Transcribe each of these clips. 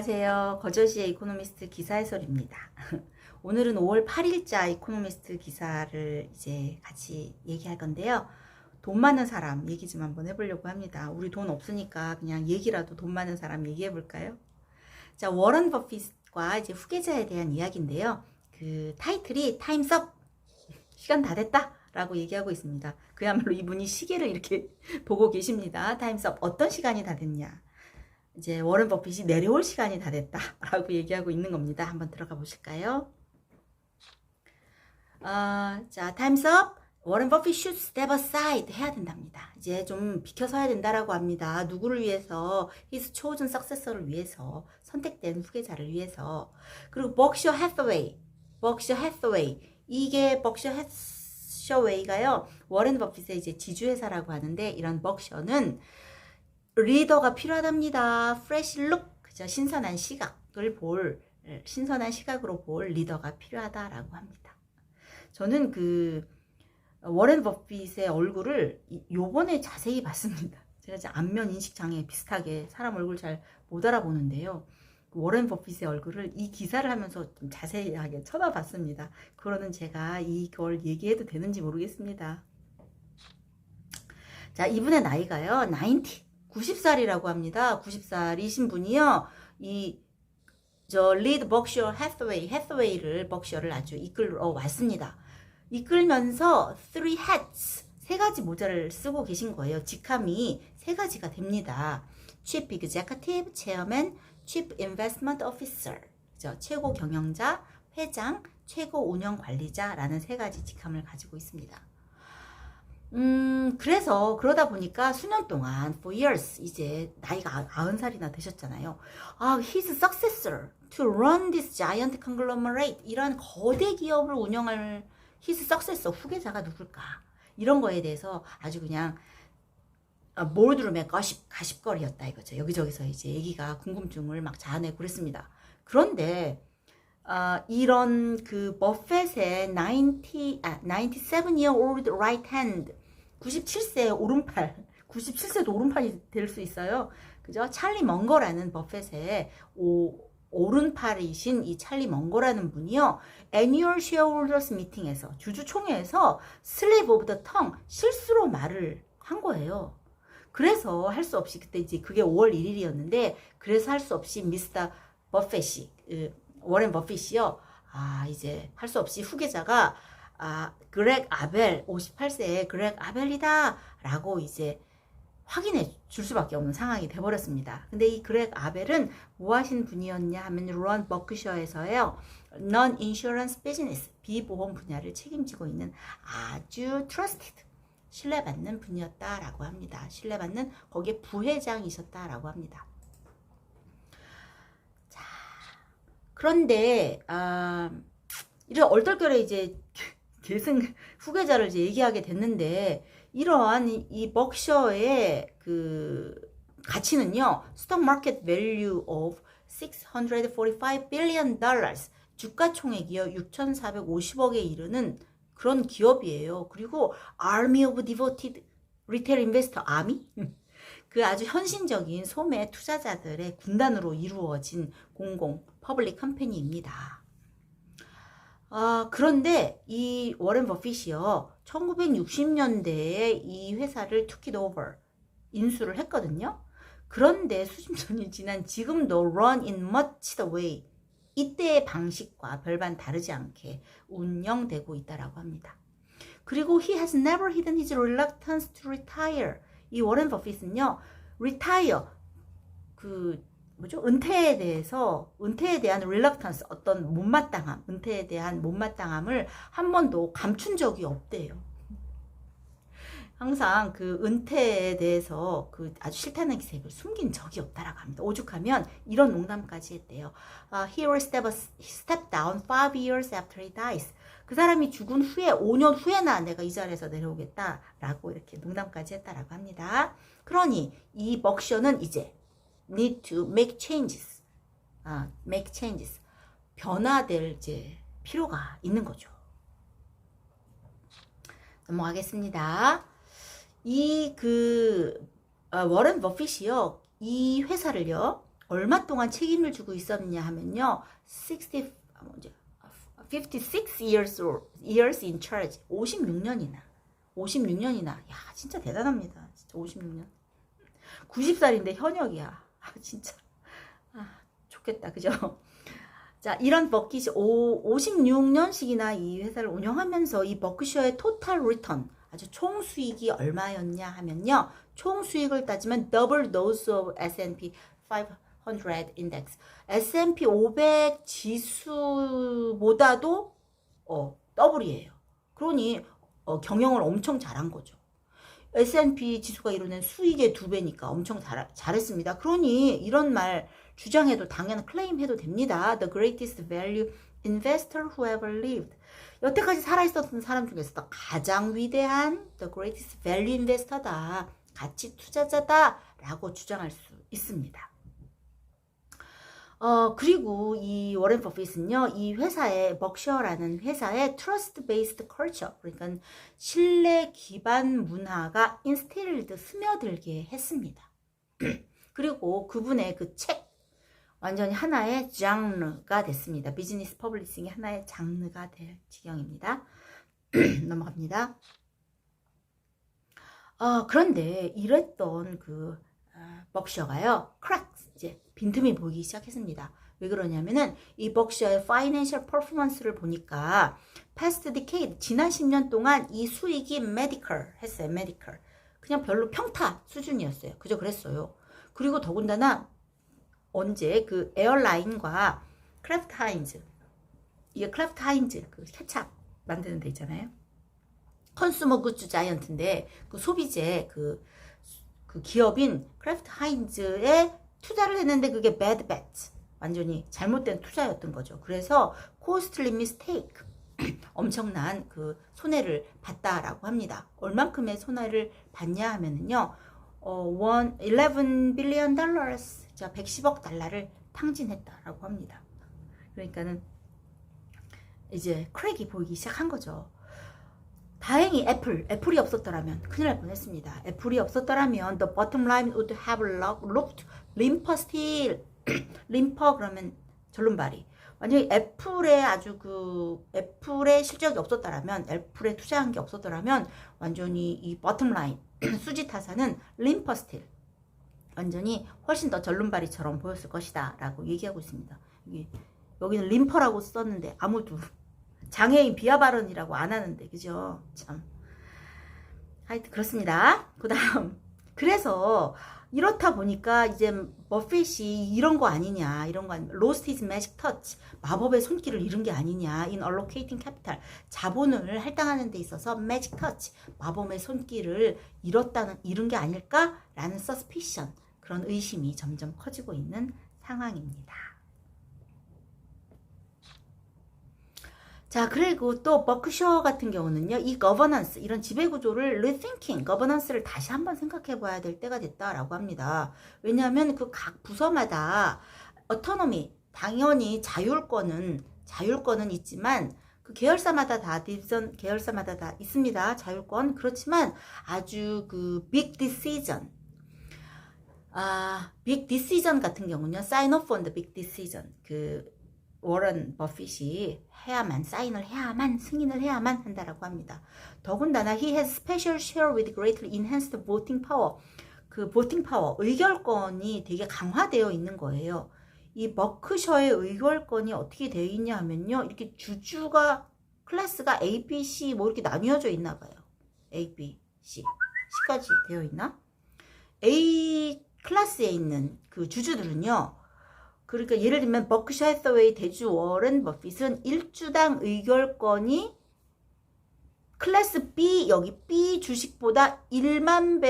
안녕하세요. 거저시의 이코노미스트 기사 해설입니다. 오늘은 5월 8일자 이코노미스트 기사를 이제 같이 얘기할 건데요. 돈 많은 사람 얘기 좀 한번 해보려고 합니다. 우리 돈 없으니까 그냥 얘기라도 돈 많은 사람 얘기해 볼까요? 자, 워런 버핏과 이제 후계자에 대한 이야기인데요. 그 타이틀이 타임스 업! 시간 다 됐다! 라고 얘기하고 있습니다. 그야말로 이분이 시계를 이렇게 보고 계십니다. 타임스 업! 어떤 시간이 다 됐냐? 이제 워런 버핏이 내려올 시간이 다 됐다라고 얘기하고 있는 겁니다. 한번 들어가 보실까요? 자, 타임스 업. 워런 버핏 should step aside 해야 된답니다. 이제 좀 비켜서야 된다라고 합니다. 누구를 위해서? his chosen successor를 위해서, 선택된 후계자를 위해서. 그리고 버크셔 해서웨이, 이게 버크셔 해서웨이가요, 워런 버핏의 이제 지주회사라고 하는데, 이런 버크셔는 리더가 필요하답니다. fresh look, 그죠? 신선한 시각으로 볼 리더가 필요하다라고 합니다. 저는 그 워렌 버핏의 얼굴을 요번에 자세히 봤습니다. 제가 이제 안면 인식 장애 비슷하게 사람 얼굴 잘 못 알아보는데요. 워렌 버핏의 얼굴을 이 기사를 하면서 좀 자세하게 쳐다봤습니다. 그러는 제가 이걸 얘기해도 되는지 모르겠습니다. 자, 이분의 나이가요, 90살이라고 합니다. 90살이신 분이요, 리드 버크셔 해서웨이를 버크셔를 아주 이끌어 왔습니다. 이끌면서 three hats, 세 가지 모자를 쓰고 계신 거예요. 직함이 세 가지가 됩니다. Chief Executive, Chairman, Chief Investment Officer, 그죠? 최고 경영자, 회장, 최고 운영 관리자라는 세 가지 직함을 가지고 있습니다. 그래서 그러다 보니까 수년 동안 for years, 이제 나이가 90살이나 되셨잖아요. his successor to run this giant conglomerate, 이런 거대 기업을 운영할 his successor, 후계자가 누굴까? 이런 거에 대해서 아주 그냥 보드룸의 가십거리였다 이거죠. 여기저기서 이제 얘기가 궁금증을 막 자아내고 그랬습니다. 그런데 이런 그 버핏의 97year old right hand, 97세의 오른팔, 97세도 오른팔이 될 수 있어요. 그죠? 찰리 멍거라는 버핏의 오른팔이신 이 찰리 멍거라는 분이요, Annual Shareholders Meeting에서, 주주총회에서 slip of the tongue, 실수로 말을 한 거예요. 그래서 할 수 없이, 그때 이제 그게 5월 1일이었는데, 그래서 할 수 없이 미스터 버핏이, 워렌 버핏이요, 이제 할 수 없이 후계자가 그렉 아벨, 58세의 그렉 아벨이다 라고 이제 확인해 줄 수밖에 없는 상황이 돼버렸습니다. 근데 이 그렉 아벨은 뭐 하신 분이었냐 하면 론 버크셔에서요, non-insurance business, 비보험 분야를 책임지고 있는 아주 trusted, 신뢰받는 분이었다라고 합니다. 신뢰받는, 거기에 부회장이셨다라고 합니다. 자, 그런데 이런 얼떨결에 이제 계승 후계자를 이제 얘기하게 됐는데, 이러한 이 버크셔의 그 가치는요, 스톡 마켓 밸류 of 645 billion dollars, 주가 총액이요 6,450억에 이르는 그런 기업이에요. 그리고 Army of Devoted Retail Investor, 아미? 그 아주 현신적인 소매 투자자들의 군단으로 이루어진 공공 퍼블릭 컴퍼니입니다. 그런데 이 워렌 버핏이요, 1960년대에 이 회사를 took it over, 인수를 했거든요. 그런데 수십 년이 지난 지금도 run in much the way, 이때의 방식과 별반 다르지 않게 운영되고 있다라고 합니다. 그리고 he has never hidden his reluctance to retire. 이 워렌 버핏은요, retire, 은퇴에 대한 reluctance, 어떤 못마땅함, 은퇴에 대한 못마땅함을 한 번도 감춘 적이 없대요. 항상 그 은퇴에 대해서 그 아주 싫다는 기색을 숨긴 적이 없다라고 합니다. 오죽하면 이런 농담까지 했대요. He will step down 5 years after he dies. 그 사람이 죽은 후에 5년 후에나 내가 이 자리에서 내려오겠다라고 이렇게 농담까지 했다라고 합니다. 그러니 이 버크셔는 이제 need to make changes, 변화될 이제 필요가 있는 거죠. 넘어가겠습니다. 워런 버핏이요, 이 회사를요, 얼마 동안 책임을 지고 있었느냐 하면요. 56 years in charge. 56년이나. 야, 진짜 대단합니다. 진짜 56년. 90살인데 현역이야. 진짜. 좋겠다. 그죠? 자, 이런 버킷이 56년씩이나 이 회사를 운영하면서 이 버크셔의 토탈 리턴, 아주 총 수익이 얼마였냐 하면요. 총 수익을 따지면 double those of S&P 500 index. S&P 500 지수보다도 더블이에요. 그러니 경영을 엄청 잘한 거죠. S&P 지수가 이루는 수익의 2배니까 엄청 잘했습니다. 그러니 이런 말 주장해도 당연히 클레임해도 됩니다. The greatest value investor who ever lived. 여태까지 살아있었던 사람 중에서도 가장 위대한 The greatest value investor다. 가치 투자자다. 라고 주장할 수 있습니다. 그리고 이 워렌 버핏은요, 이 회사의, 벅셔라는 회사의 trust based culture, 그러니까 신뢰 기반 문화가 instilled, 스며들게 했습니다. 그리고 그분의 그 책, 완전히 하나의 장르가 됐습니다. 비즈니스 퍼블리싱이 하나의 장르가 될 지경입니다. 넘어갑니다. 그런데 이랬던 그 벅셔가요, 이제 빈틈이 보이기 시작했습니다. 왜 그러냐면은 이 벅셔의 파이낸셜 퍼포먼스를 보니까 past decade, 지난 10년 동안 이 수익이 메디컬 했어요. 메디컬. 그냥 별로 평타 수준이었어요. 그저 그랬어요. 그리고 더군다나 언제 그 에어라인과 크래프트 하인즈, 이게 크래프트 하인즈 그 케찹 만드는 데 있잖아요. 컨슈머 굿즈 자이언트인데 그 소비재 그 기업인 크래프트 하인즈에 투자를 했는데 그게 bad bet, 완전히 잘못된 투자였던 거죠. 그래서 costly mistake, 엄청난 그 손해를 봤다라고 합니다. 얼만큼의 손해를 봤냐 하면은요, 11 billion dollars, 자 110억 달러를 탕진했다라고 합니다. 그러니까는 이제 크랙이 보이기 시작한 거죠. 다행히 애플이 없었더라면 큰일 날 뻔했습니다. 애플이 없었더라면 the bottom line would have looked limper still. 림퍼 그러면 절름발이. 완전히 애플의 아주 애플의 실적이 없었더라면, 애플에 투자한 게 없었더라면 완전히 이 bottom line 수지 타산은 림퍼 스틸, 완전히 훨씬 더 절름발이처럼 보였을 것이다 라고 얘기하고 있습니다. 여기는 림퍼라고 썼는데 아무도 장애인 비하 발언이라고 안 하는데, 그죠? 참. 하여튼 그렇습니다. 그 다음. 그래서 이렇다 보니까 이제 버핏이 이런 거 아니냐, lost his magic touch, 마법의 손길을 잃은 게 아니냐, in allocating capital, 자본을 할당하는 데 있어서 magic touch, 마법의 손길을 잃은 게 아닐까라는 suspicion, 그런 의심이 점점 커지고 있는 상황입니다. 자, 그리고 또 버크셔 같은 경우는요, 이 거버넌스, 이런 지배구조를 rethinking, 거버넌스를 다시 한번 생각해 봐야 될 때가 됐다라고 합니다. 왜냐하면 그 각 부서마다 autonomy, 당연히 자율권은 있지만 그 계열사마다 다 계열사마다 다 있습니다. 자율권. 그렇지만 아주 그 big decision, big decision 같은 경우는요, sign off on the big decision, 그 워런 버핏이 사인을 해야만, 승인을 해야만 한다라고 합니다. 더군다나 he has special share with greatly enhanced voting power. 그 voting power, 의결권이 되게 강화되어 있는 거예요. 이 버크셔의 의결권이 어떻게 되어 있냐 하면요, 이렇게 주주가 클래스가 A, B, C 뭐 이렇게 나뉘어져 있나 봐요. A, B, C, C까지 되어 있나? A 클래스에 있는 그 주주들은요, 그러니까 예를 들면 버크셔 해서웨이 대주 워런 버핏은 1주당 의결권이 클래스 B, 여기 B 주식보다 1만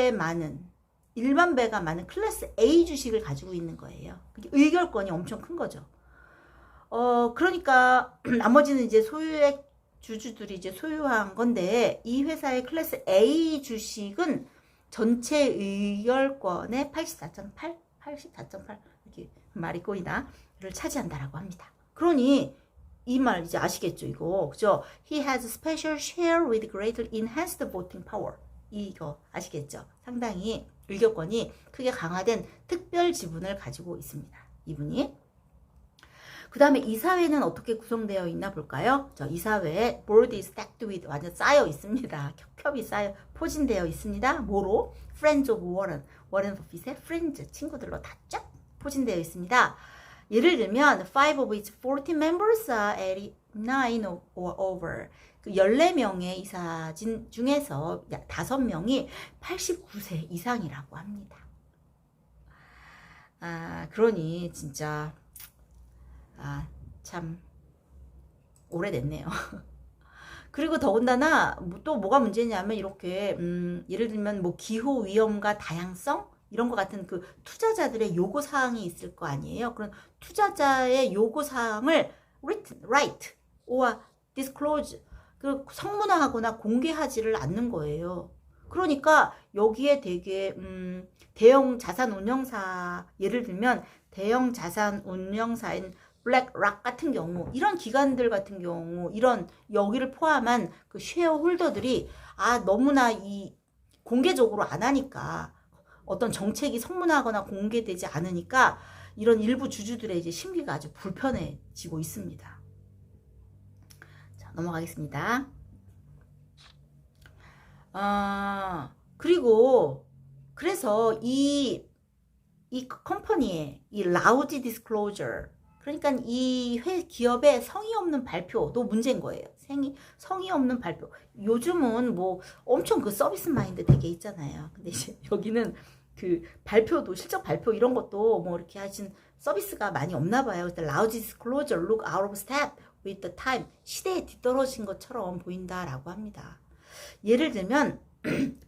배가 많은 클래스 A 주식을 가지고 있는 거예요. 의결권이 엄청 큰 거죠. 그러니까 나머지는 이제 소유의 주주들이 이제 소유한 건데, 이 회사의 클래스 A 주식은 전체 의결권의 84.8 이렇게 말이 꼬이나를 차지한다라고 합니다. 그러니 이 말 이제 아시겠죠, 이거, 그죠? He has special share with greatly enhanced voting power. 이거 아시겠죠? 상당히 의결권이 크게 강화된 특별 지분을 가지고 있습니다. 이분이. 그 다음에 이사회는 어떻게 구성되어 있나 볼까요? 이사회에 board is stacked with 완전 쌓여 있습니다. 겹겹이 쌓여 포진되어 있습니다. 뭐로? Friends of Warren. 워렌 버핏의 friends, 친구들로 다 쫙 포진되어 있습니다. 예를 들면 5 of its 14 members are 89 or over. 그 14명의 이사진 중에서 5명이 89세 이상이라고 합니다. 그러니 진짜 참 오래됐네요. 그리고 더군다나 또 뭐가 문제냐면 이렇게 예를 들면 뭐 기후 위험과 다양성 이런 것 같은 그 투자자들의 요구 사항이 있을 거 아니에요. 그런 투자자의 요구 사항을 write or disclose 그 성문화하거나 공개하지를 않는 거예요. 그러니까 여기에 되게 대형 자산 운용사 예를 들면 대형 자산 운용사인 블랙락 같은 경우 이런 기관들 같은 경우 이런 여기를 포함한 그 쉐어 홀더들이 너무나 이 공개적으로 안 하니까 어떤 정책이 성문화하거나 공개되지 않으니까 이런 일부 주주들의 이제 심리가 아주 불편해지고 있습니다. 자, 넘어가겠습니다. 그리고 그래서 이 컴퍼니의 이 라우지 디스클로저 그러니까 이 기업의 성의 없는 발표도 문제인 거예요. 성의 없는 발표. 요즘은 뭐 엄청 그 서비스 마인드 되게 있잖아요. 근데 이제 여기는 그 발표도 실적 발표 이런 것도 뭐 이렇게 하신 서비스가 많이 없나 봐요. 그래서 loud disclosure look out of step with the time. 시대에 뒤떨어진 것처럼 보인다라고 합니다. 예를 들면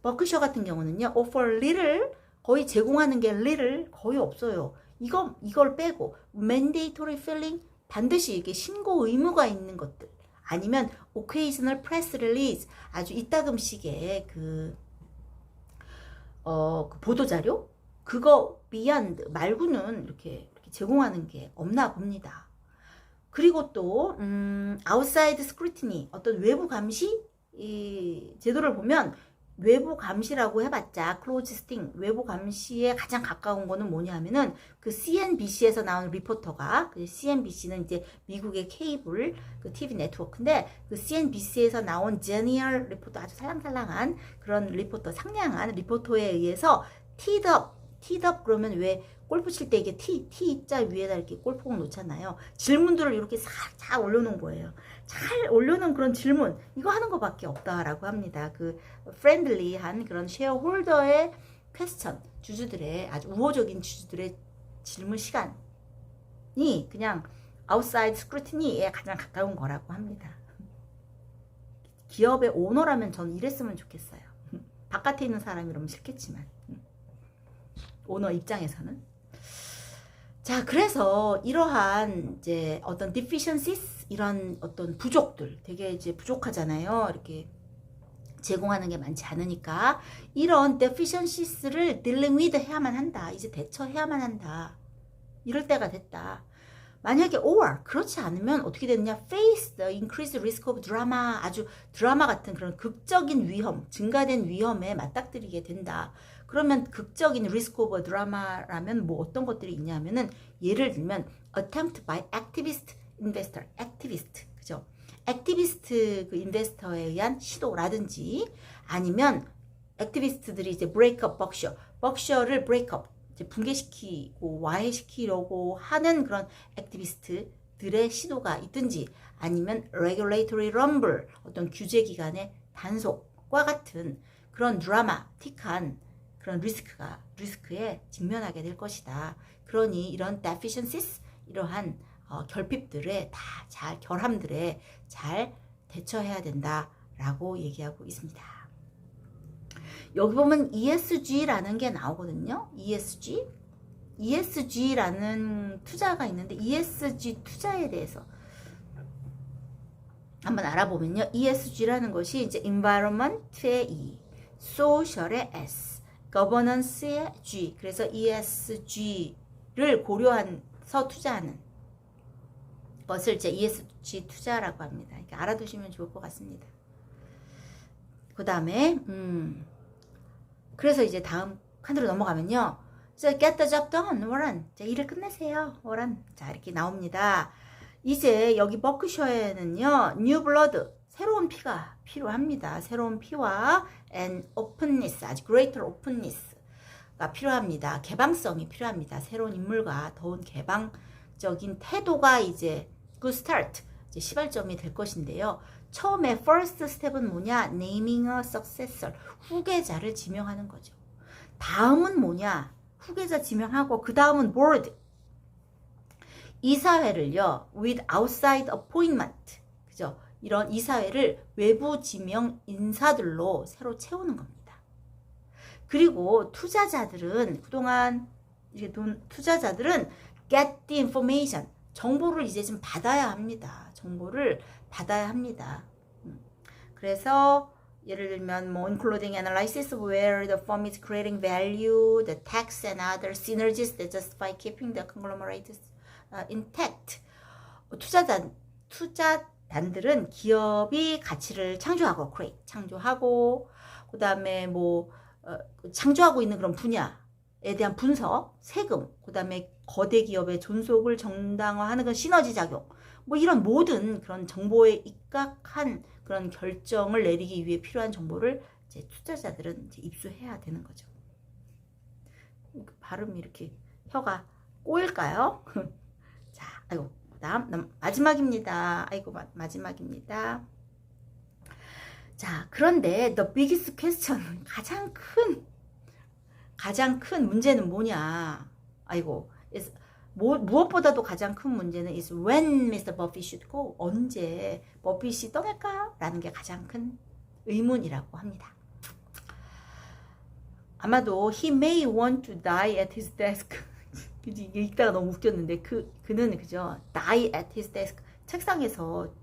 버크셔 같은 경우는요. offer little 거의 제공하는 게 little 거의 없어요. 이걸 빼고 mandatory filing 반드시 이게 신고 의무가 있는 것들 아니면 occasional press release 아주 이따금씩의 그 보도자료 그거 beyond 말고는 이렇게 제공하는 게 없나 봅니다. 그리고 또 outside scrutiny 어떤 외부 감시 이 제도를 보면 외부 감시라고 해봤자 클로즈스팅 외부 감시에 가장 가까운 거는 뭐냐 하면은 그 CNBC에서 나온 리포터가 그 CNBC는 이제 미국의 케이블 그 TV 네트워크인데 그 CNBC에서 나온 제니얼 리포터 아주 살랑살랑한 그런 리포터 상냥한 리포터에 의해서 티드업 그러면 왜 골프 칠 때 이게 T자 위에다 이렇게 골프공 놓잖아요. 질문들을 이렇게 싹 올려놓은 거예요. 잘 올려놓은 그런 질문 이거 하는 것밖에 없다라고 합니다. 그 프렌들리한 그런 쉐어홀더의 퀘스천 주주들의 아주 우호적인 주주들의 질문 시간이 그냥 아웃사이드 스크루티니에 가장 가까운 거라고 합니다. 기업의 오너라면 저는 이랬으면 좋겠어요. 바깥에 있는 사람이라면 싫겠지만 오너 입장에서는 자 그래서 이러한 이제 어떤 deficiencies 이런 어떤 부족들 되게 이제 부족하잖아요. 이렇게 제공하는 게 많지 않으니까 이런 deficiencies,를 dealing with 해야만 한다. 이제 대처해야만 한다. 이럴 때가 됐다. 만약에 or 그렇지 않으면 어떻게 되느냐 face the increased risk of drama 아주 드라마 같은 그런 극적인 위험 증가된 위험에 맞닥뜨리게 된다. 그러면 극적인 risk of drama라면 뭐 어떤 것들이 있냐면은 예를 들면 attempt by activist investor activist 그죠? activist 그 인베스터에 의한 시도라든지 아니면 액티비스트들이 이제 break up 벅셔를 break up 이제 붕괴시키고 와해시키려고 하는 그런 액티비스트들의 시도가 있든지 아니면 regulatory rumble 어떤 규제기관의 단속과 같은 그런 드라마틱한 그런 리스크에 직면하게 될 것이다. 그러니 이런 deficiencies 이러한 결핍들에 결함들에 잘 대처해야 된다라고 얘기하고 있습니다. 여기 보면 ESG라는 게 나오거든요. ESG라는 투자가 있는데 ESG 투자에 대해서 한번 알아보면요. ESG라는 것이 이제 environment의 E, social의 S, governance의 G. 그래서 ESG를 고려해서 투자하는 것을 이제 ESG 투자라고 합니다. 이렇게 알아두시면 좋을 것 같습니다. 그 다음에 그래서 이제 다음 칸으로 넘어가면요. So get the job done, 워런. 자, 일을 끝내세요, 워런. 자, 이렇게 나옵니다. 이제 여기 버크셔에는요, new blood, 새로운 피가 필요합니다. 새로운 피와 and openness, 아주 greater openness가 필요합니다. 개방성이 필요합니다. 새로운 인물과 더운 개방적인 태도가 이제 good start, 이제 시발점이 될 것인데요. 처음에 first step은 뭐냐? naming a successor, 후계자를 지명하는 거죠. 다음은 뭐냐? 후계자 지명하고 그 다음은 board, 이사회를요, with outside appointment, 그죠? 이런 이사회를 외부 지명 인사들로 새로 채우는 겁니다. 그리고 투자자들은 그동안 투자자들은 get the information, 정보를 이제 좀 받아야 합니다. 정보를 받아야 합니다. 그래서 예를 들면 뭐 including analysis where the firm is creating value, the tax and other synergies that justify keeping the conglomerate intact. 투자단들은 기업이 가치를 창조하고 create, 창조하고 그 다음에 뭐 창조하고 있는 그런 분야에 대한 분석, 세금, 그 다음에 거대 기업의 존속을 정당화하는 그런 시너지 작용, 뭐 이런 모든 그런 정보에 입각한 그런 결정을 내리기 위해 필요한 정보를 이제 투자자들은 이제 입수해야 되는 거죠. 발음이 이렇게 혀가 꼬일까요? 자, 아이고, 그다음 마지막입니다. 아이고, 마지막입니다. 자, 그런데 the biggest question, 가장 큰 문제는 뭐냐? 아이고, 무엇보다도 가장 큰 문제는 is when Mr. Buffett should go, 언제 버핏이 떠날까? 라는 게 가장 큰 의문이라고 합니다. 아마도 he may want to die at his desk. 이게 읽다가 너무 웃겼는데 그는 그죠? die at his desk, 책상에서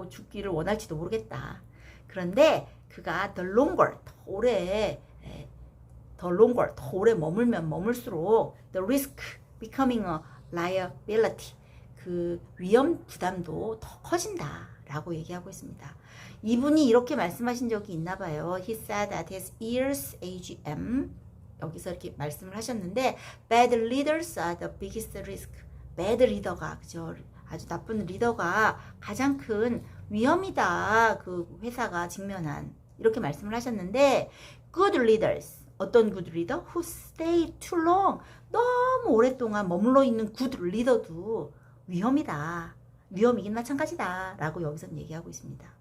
죽기를 원할지도 모르겠다. 그런데 그가 the longer, 더 오래 머물면 머물수록 the risk becoming a liability, 그 위험 부담도 더 커진다라고 얘기하고 있습니다. 이분이 이렇게 말씀하신 적이 있나 봐요. He said at his year's AGM, 여기서 이렇게 말씀을 하셨는데 bad leaders are the biggest risk. bad 리더가, 그죠? 아주 나쁜 리더가 가장 큰 위험이다. 그 회사가 직면한, 이렇게 말씀을 하셨는데 good leaders, 어떤 good leader? Who stay too long, 너무 오랫동안 머물러 있는 good leader도 위험이다. 위험이긴 마찬가지다. 라고 여기서 얘기하고 있습니다.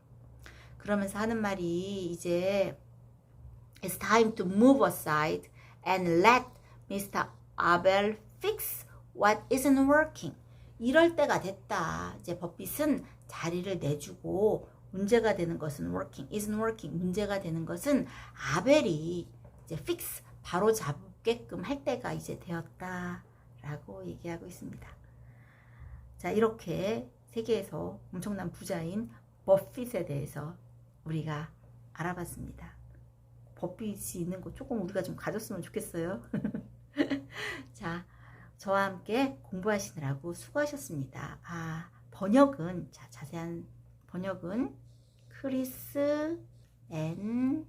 그러면서 하는 말이 이제 It's time to move aside and let Mr. Abel fix what isn't working. 이럴 때가 됐다. 이제 버핏은 자리를 내주고 문제가 되는 것은 working, isn't working. 문제가 되는 것은 아벨이 이제 fix, 바로 잡게끔 할 때가 이제 되었다. 라고 얘기하고 있습니다. 자, 이렇게 세계에서 엄청난 부자인 버핏에 대해서 우리가 알아봤습니다. 버핏이 있는 거 조금 우리가 좀 가졌으면 좋겠어요. 자, 저와 함께 공부하시느라고 수고하셨습니다. 번역은, 자, 자세한 번역은 크리스 앤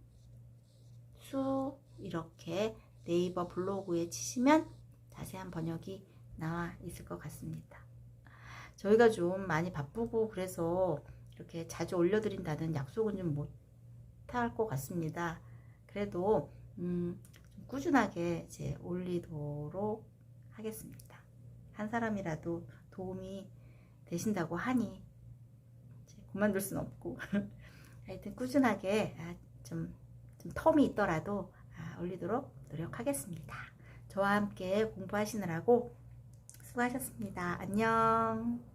수 이렇게 네이버 블로그에 치시면 자세한 번역이 나와 있을 것 같습니다. 저희가 좀 많이 바쁘고 그래서 이렇게 자주 올려드린다는 약속은 좀 못할 것 같습니다. 그래도 좀 꾸준하게 이제 올리도록 하겠습니다. 한 사람이라도 도움이 되신다고 하니 이제 그만둘 수는 없고 하여튼 꾸준하게 좀 텀이 있더라도 올리도록 노력하겠습니다. 저와 함께 공부하시느라고 수고하셨습니다. 안녕.